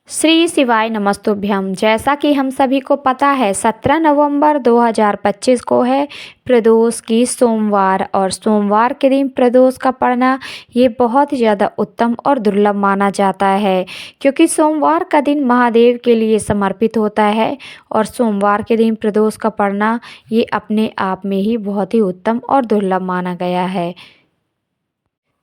श्री शिवाय नमस्तुभ्यं। जैसा कि हम सभी को पता है 17 नवंबर 2025 को है प्रदोष की सोमवार, और सोमवार के दिन प्रदोष का पढ़ना ये बहुत ही ज़्यादा उत्तम और दुर्लभ माना जाता है, क्योंकि सोमवार का दिन महादेव के लिए समर्पित होता है। और सोमवार के दिन प्रदोष का पढ़ना ये अपने आप में ही बहुत ही उत्तम और दुर्लभ माना गया है।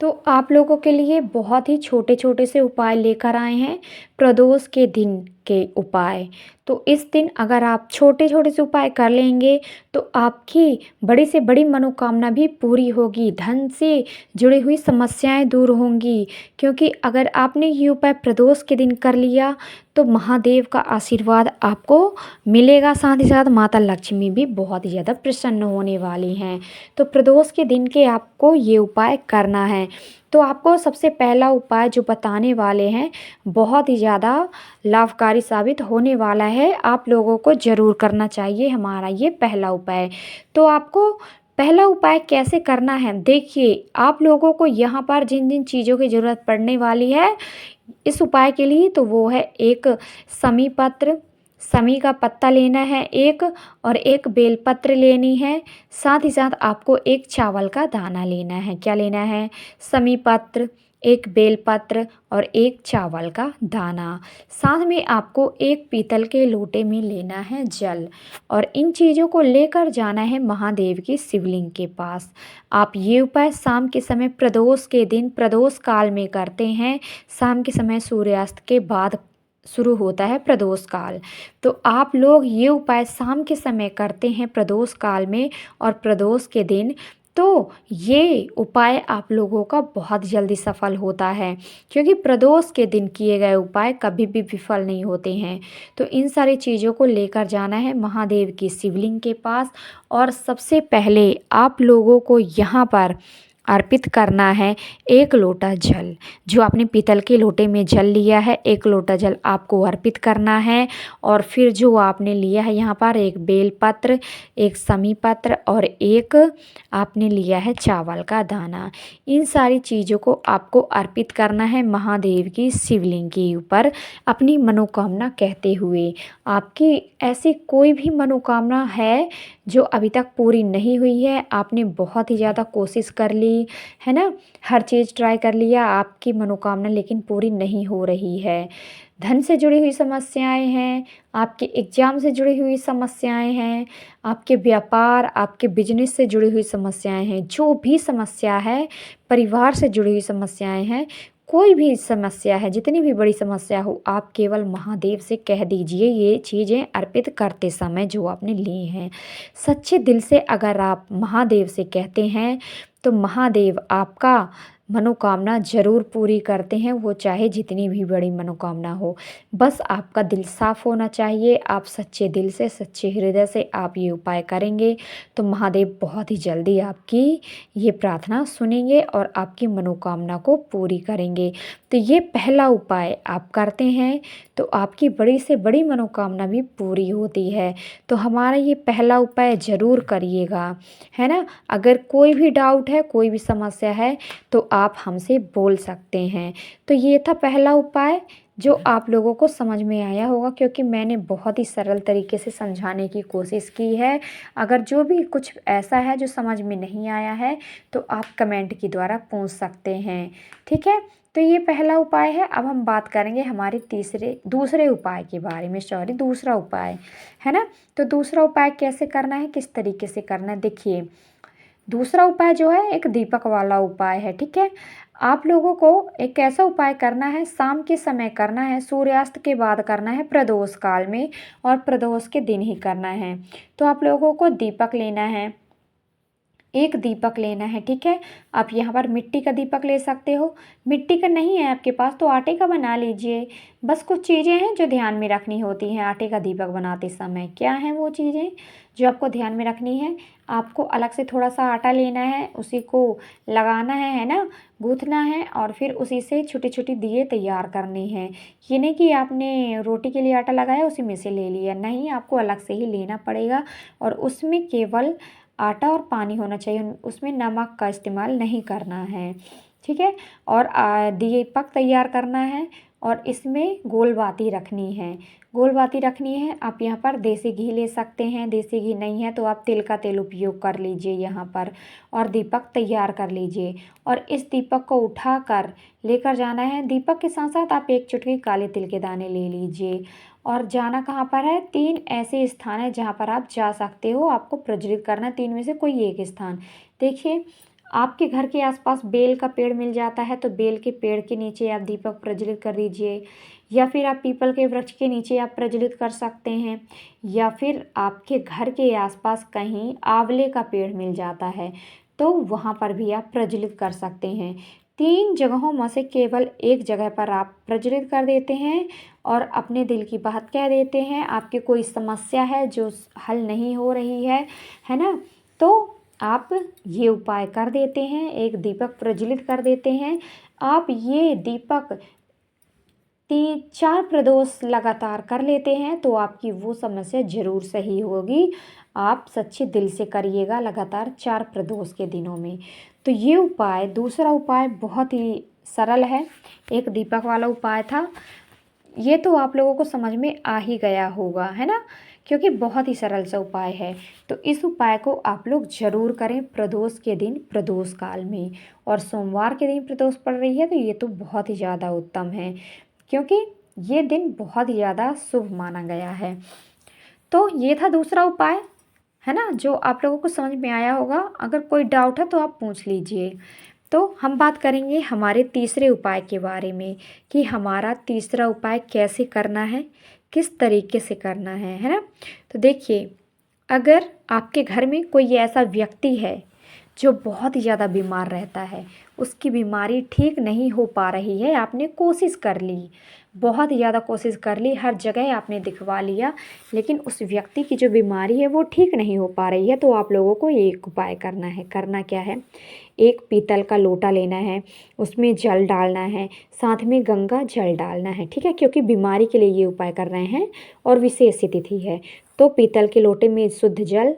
तो आप लोगों के लिए बहुत ही छोटे छोटे से उपाय लेकर आए हैं, प्रदोष के दिन के उपाय। तो इस दिन अगर आप छोटे छोटे से उपाय कर लेंगे तो आपकी बड़ी से बड़ी मनोकामना भी पूरी होगी, धन से जुड़ी हुई समस्याएं दूर होंगी। क्योंकि अगर आपने ये उपाय प्रदोष के दिन कर लिया तो महादेव का आशीर्वाद आपको मिलेगा, साथ ही साथ माता लक्ष्मी भी बहुत ही ज़्यादा प्रसन्न होने वाली हैं। तो प्रदोष के दिन के आपको ये उपाय करना है। तो आपको सबसे पहला उपाय जो बताने वाले हैं बहुत ही ज़्यादा लाभकारी साबित होने वाला है, आप लोगों को ज़रूर करना चाहिए हमारा ये पहला उपाय। तो आपको पहला उपाय कैसे करना है, देखिए आप लोगों को यहाँ पर जिन जिन चीज़ों की ज़रूरत पड़ने वाली है इस उपाय के लिए, तो वो है एक समी पत्र, समी का पत्ता लेना है एक, और एक बेलपत्र लेनी है। साथ ही साथ आपको एक चावल का दाना लेना है। क्या लेना है? समी पत्र, एक बेलपत्र और एक चावल का दाना। साथ में आपको एक पीतल के लोटे में लेना है जल, और इन चीज़ों को लेकर जाना है महादेव की शिवलिंग के पास। आप ये उपाय शाम के समय प्रदोष के दिन प्रदोष काल में करते हैं। शाम के समय सूर्यास्त के बाद शुरू होता है प्रदोष काल। तो आप लोग ये उपाय शाम के समय करते हैं प्रदोष काल में और प्रदोष के दिन, तो ये उपाय आप लोगों का बहुत जल्दी सफल होता है, क्योंकि प्रदोष के दिन किए गए उपाय कभी भी विफल नहीं होते हैं। तो इन सारी चीज़ों को लेकर जाना है महादेव की शिवलिंग के पास, और सबसे पहले आप लोगों को यहाँ पर अर्पित करना है एक लोटा जल। जो आपने पीतल के लोटे में जल लिया है, एक लोटा जल आपको अर्पित करना है। और फिर जो आपने लिया है यहाँ पर एक बेलपत्र, एक समी पत्र और एक आपने लिया है चावल का दाना। इन सारी चीज़ों को आपको अर्पित करना है महादेव की शिवलिंग के ऊपर, अपनी मनोकामना कहते हुए। आपकी ऐसी कोई भी मनोकामना है जो अभी तक पूरी नहीं हुई है, आपने बहुत ही ज़्यादा कोशिश कर ली है ना, हर चीज़ ट्राई कर लिया, आपकी मनोकामना लेकिन पूरी नहीं हो रही है। धन से जुड़ी हुई समस्याएं हैं, आपके एग्ज़ाम से जुड़ी हुई समस्याएं हैं, आपके व्यापार आपके बिजनेस से जुड़ी हुई समस्याएं हैं, जो भी समस्या है, परिवार से जुड़ी हुई समस्याएं हैं, कोई भी समस्या है, जितनी भी बड़ी समस्या हो, आप केवल महादेव से कह दीजिए ये चीज़ें अर्पित करते समय जो आपने ली हैं। सच्चे दिल से अगर आप महादेव से कहते हैं तो महादेव आपका मनोकामना ज़रूर पूरी करते हैं, वो चाहे जितनी भी बड़ी मनोकामना हो। बस आपका दिल साफ़ होना चाहिए, आप सच्चे दिल से सच्चे हृदय से आप ये उपाय करेंगे तो महादेव बहुत ही जल्दी आपकी ये प्रार्थना सुनेंगे और आपकी मनोकामना को पूरी करेंगे। तो ये पहला उपाय आप करते हैं तो आपकी बड़ी से बड़ी मनोकामना भी पूरी होती है। तो हमारा ये पहला उपाय ज़रूर करिएगा, है ना। अगर कोई भी डाउट है, कोई भी समस्या है तो आप हमसे बोल सकते हैं। तो ये था पहला उपाय जो आप लोगों को समझ में आया होगा, क्योंकि मैंने बहुत ही सरल तरीके से समझाने की कोशिश की है। अगर जो भी कुछ ऐसा है जो समझ में नहीं आया है तो आप कमेंट के द्वारा पूछ सकते हैं, ठीक है। तो ये पहला उपाय है। अब हम बात करेंगे हमारे दूसरे उपाय के बारे में, दूसरा उपाय, है ना। तो दूसरा उपाय कैसे करना है, किस तरीके से करना है, देखिए दूसरा उपाय जो है एक दीपक वाला उपाय है, ठीक है। आप लोगों को एक ऐसा उपाय करना है, शाम के समय करना है, सूर्यास्त के बाद करना है प्रदोष काल में, और प्रदोष के दिन ही करना है। तो आप लोगों को दीपक लेना है, एक दीपक लेना है, ठीक है। आप यहाँ पर मिट्टी का दीपक ले सकते हो, मिट्टी का नहीं है आपके पास तो आटे का बना लीजिए। बस कुछ चीज़ें हैं जो ध्यान में रखनी होती हैं आटे का दीपक बनाते समय। क्या हैं वो चीज़ें जो आपको ध्यान में रखनी है? आपको अलग से थोड़ा सा आटा लेना है, उसी को लगाना है ना, गूँथना है, और फिर उसी से छोटी छोटी दिए तैयार करने हैं। ये नहीं कि आपने रोटी के लिए आटा लगाया उसी में से ले लिया, नहीं, आपको अलग से ही लेना पड़ेगा। और उसमें केवल आटा और पानी होना चाहिए, उसमें नमक का इस्तेमाल नहीं करना है, ठीक है। और दीपक तैयार करना है, और इसमें गोल बाती रखनी है। गोल बाती रखनी है। आप यहाँ पर देसी घी ले सकते हैं, देसी घी नहीं है तो आप तिल का तेल उपयोग कर लीजिए यहाँ पर, और दीपक तैयार कर लीजिए। और इस दीपक को उठाकर लेकर जाना है। दीपक के साथ साथ आप एक चुटकी काले तिल के दाने ले लीजिए। और जाना कहाँ पर है? 3 ऐसे स्थान है जहाँ पर आप जा सकते हो। आपको प्रज्वलित करना है 3 में से कोई एक स्थान। देखिए, आपके घर के आसपास बेल का पेड़ मिल जाता है तो बेल के पेड़ के नीचे आप दीपक प्रज्वलित कर दीजिए, या फिर आप पीपल के वृक्ष के नीचे आप प्रज्वलित कर सकते हैं, या फिर आपके घर के आसपास कहीं आंवले का पेड़ मिल जाता है तो वहाँ पर भी आप प्रज्वलित कर सकते हैं। 3 जगहों में से केवल एक जगह पर आप प्रज्वलित कर देते हैं और अपने दिल की बात कह देते हैं। आपकी कोई समस्या है जो हल नहीं हो रही है ना, तो आप ये उपाय कर देते हैं, एक दीपक प्रज्वलित कर देते हैं। आप ये दीपक 4 प्रदोष लगातार कर लेते हैं तो आपकी वो समस्या ज़रूर सही होगी। आप सच्चे दिल से करिएगा लगातार 4 प्रदोष के दिनों में। तो ये उपाय, दूसरा उपाय बहुत ही सरल है, एक दीपक वाला उपाय था। ये तो आप लोगों को समझ में आ ही गया होगा, है ना, क्योंकि बहुत ही सरल सा उपाय है। तो इस उपाय को आप लोग ज़रूर करें प्रदोष के दिन, प्रदोष काल में। और सोमवार के दिन प्रदोष पड़ रही है तो ये तो बहुत ही ज़्यादा उत्तम है, क्योंकि ये दिन बहुत ही ज़्यादा शुभ माना गया है। तो ये था दूसरा उपाय, है ना, जो आप लोगों को समझ में आया होगा। अगर कोई डाउट है तो आप पूछ लीजिए। तो हम बात करेंगे हमारे तीसरे उपाय के बारे में कि हमारा तीसरा उपाय कैसे करना है, किस तरीके से करना है ना। तो देखिए, अगर आपके घर में कोई ऐसा व्यक्ति है जो बहुत ही ज़्यादा बीमार रहता है, उसकी बीमारी ठीक नहीं हो पा रही है, आपने कोशिश कर ली, बहुत ही ज़्यादा कोशिश कर ली, हर जगह आपने दिखवा लिया, लेकिन उस व्यक्ति की जो बीमारी है वो ठीक नहीं हो पा रही है, तो आप लोगों को एक उपाय करना है। करना क्या है? एक पीतल का लोटा लेना है, उसमें जल डालना है, साथ में गंगा जल डालना है, ठीक है, क्योंकि बीमारी के लिए ये उपाय कर रहे हैं और विशेष तिथि है। तो पीतल के लोटे में शुद्ध जल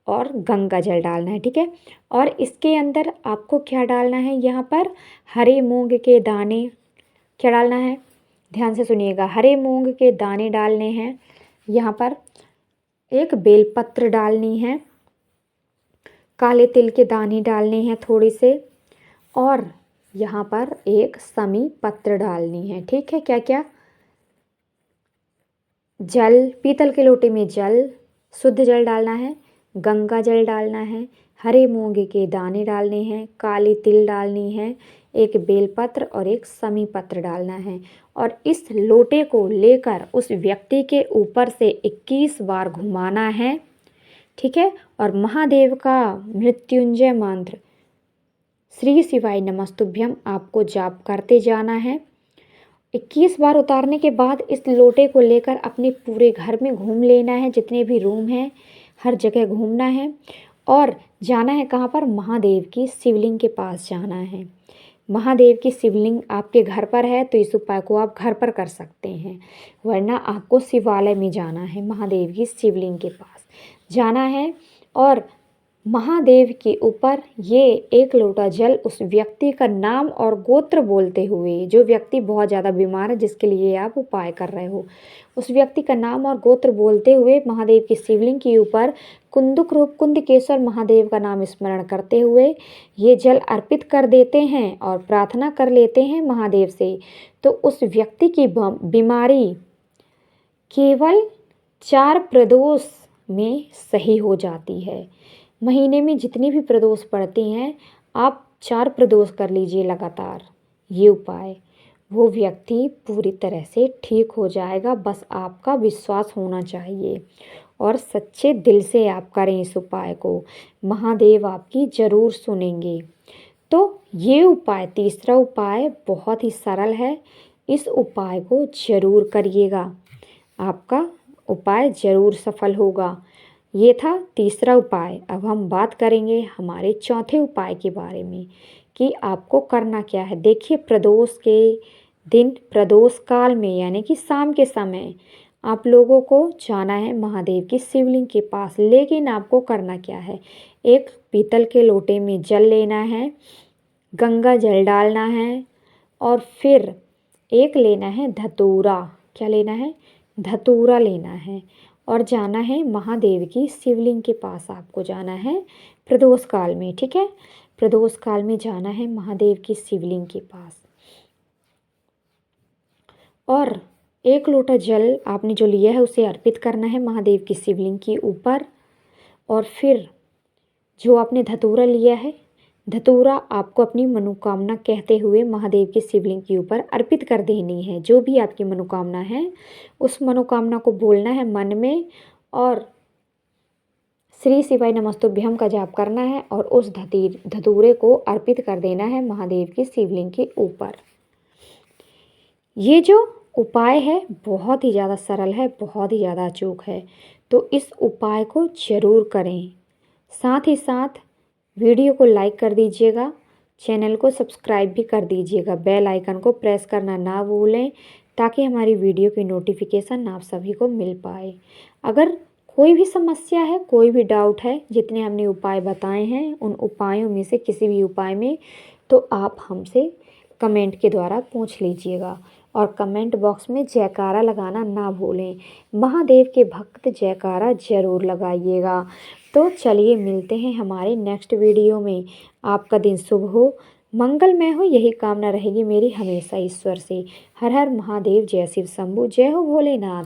और गंगा जल डालना है, ठीक है। और इसके अंदर आपको क्या डालना है? यहाँ पर हरे मूंग के दाने, क्या डालना है? ध्यान से सुनिएगा, हरे मूंग के दाने डालने हैं। यहाँ पर एक बेलपत्र डालनी है, काले तिल के दाने डालने हैं थोड़े से, और यहाँ पर एक समी पत्र डालनी है, ठीक है। क्या क्या? जल, पीतल के लोटे में जल, शुद्ध जल डालना है, गंगा जल डालना है, हरे मूंग के दाने डालने हैं, काली तिल डालनी है, एक बेलपत्र और एक समी पत्र डालना है। और इस लोटे को लेकर उस व्यक्ति के ऊपर से 21 बार घुमाना है, ठीक है। और महादेव का मृत्युंजय मंत्र श्री शिवाय नमस्तुभ्यम आपको जाप करते जाना है। 21 बार उतारने के बाद इस लोटे को लेकर अपने पूरे घर में घूम लेना है, जितने भी रूम हैं हर जगह घूमना है। और जाना है कहाँ पर? महादेव की शिवलिंग के पास जाना है। महादेव की शिवलिंग आपके घर पर है तो इस उपाय को आप घर पर कर सकते हैं, वरना आपको शिवालय में जाना है, महादेव की शिवलिंग के पास जाना है। और महादेव के ऊपर ये एक लोटा जल उस व्यक्ति का नाम और गोत्र बोलते हुए, जो व्यक्ति बहुत ज़्यादा बीमार है जिसके लिए आप उपाय कर रहे हो, उस व्यक्ति का नाम और गोत्र बोलते हुए महादेव की शिवलिंग के ऊपर कुंदुक रूप कुंदकेश्वर महादेव का नाम स्मरण करते हुए ये जल अर्पित कर देते हैं और प्रार्थना कर लेते हैं महादेव से। तो उस व्यक्ति की बीमारी केवल 4 प्रदोष में सही हो जाती है। महीने में जितनी भी प्रदोष पड़ती हैं आप 4 प्रदोष कर लीजिए लगातार ये उपाय, वो व्यक्ति पूरी तरह से ठीक हो जाएगा। बस आपका विश्वास होना चाहिए और सच्चे दिल से आप करें इस उपाय को, महादेव आपकी ज़रूर सुनेंगे। तो ये उपाय, तीसरा उपाय बहुत ही सरल है, इस उपाय को ज़रूर करिएगा, आपका उपाय ज़रूर सफल होगा। ये था तीसरा उपाय। अब हम बात करेंगे हमारे चौथे उपाय के बारे में कि आपको करना क्या है। देखिए, प्रदोष के दिन, प्रदोष काल में यानी कि शाम के समय आप लोगों को जाना है महादेव की शिवलिंग के पास, लेकिन आपको करना क्या है? एक पीतल के लोटे में जल लेना है, गंगा जल डालना है और फिर एक लेना है धतूरा। क्या लेना है? धतूरा लेना है और जाना है महादेव की शिवलिंग के पास। आपको जाना है प्रदोष काल में, ठीक है। प्रदोष काल में जाना है महादेव की शिवलिंग के पास और 1 लोटा जल आपने जो लिया है उसे अर्पित करना है महादेव की शिवलिंग के ऊपर। और फिर जो आपने धतूरा लिया है, धतूरा आपको अपनी मनोकामना कहते हुए महादेव की शिवलिंग के ऊपर अर्पित कर देनी है। जो भी आपकी मनोकामना है उस मनोकामना को बोलना है मन में और श्री शिवाय नमस्तुभ्यम का जाप करना है और उस धतूरे को अर्पित कर देना है महादेव की शिवलिंग के ऊपर। ये जो उपाय है बहुत ही ज़्यादा सरल है, बहुत ही ज़्यादा अचूक है, तो इस उपाय को ज़रूर करें। साथ ही साथ वीडियो को लाइक कर दीजिएगा, चैनल को सब्सक्राइब भी कर दीजिएगा, बेल आइकन को प्रेस करना ना भूलें ताकि हमारी वीडियो की नोटिफिकेशन आप सभी को मिल पाए। अगर कोई भी समस्या है, कोई भी डाउट है, जितने हमने उपाय बताए हैं उन उपायों में से किसी भी उपाय में, तो आप हमसे कमेंट के द्वारा पूछ लीजिएगा और कमेंट बॉक्स में जयकारा लगाना ना भूलें। महादेव के भक्त जयकारा ज़रूर लगाइएगा। तो चलिए मिलते हैं हमारे नेक्स्ट वीडियो में। आपका दिन शुभ हो, मंगलमय हो, यही कामना रहेगी मेरी हमेशा ईश्वर से। हर हर महादेव, जय शिव शंभू, जय हो भोलेनाथ।